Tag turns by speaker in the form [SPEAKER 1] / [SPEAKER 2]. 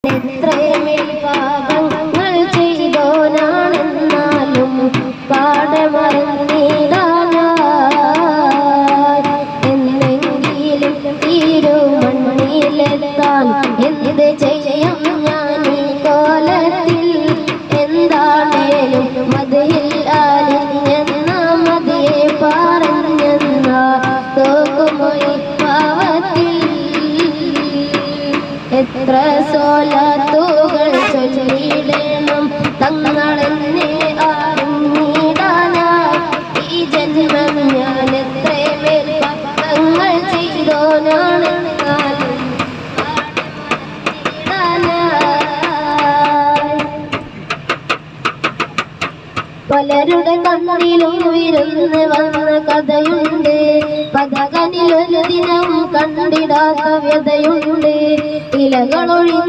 [SPEAKER 1] എത്രമേൽ പാപങ്ങൾ ചെയ്തോനാണെന്നാലും പാടമറന്നിടാനായി എന്നെങ്കിലും തീരുമണ്ണിലെത്താൻ എന്ത് ചെയ്യും ഞാൻ ഈ കോലത്തിൽ എന്താണേലും മതിയിൽ അലിഞ്ഞെന്ന മതിയെ പറഞ്ഞെന്ന തോക്കുമോ ഈ പാവത്തിൽ എത്ര സോലാത്തുകൾ ചൊല്ലിടണം തങ്ങളെന്നെ അറിഞ്ഞിടാനായി ഈ ജന്മം ഞാൻ എത്രമേൽ പാപങ്ങൾ ചെയ്തോനാണെന്നാലും പലരുടെ കണ്ണിലും വിരുന്ന് വന്ന കഥയുണ്ട് പതകനിലൊരു ദിനം കണ്ടിടാത്ത വ്യതയുണ്ട് ഇലകളൊഴി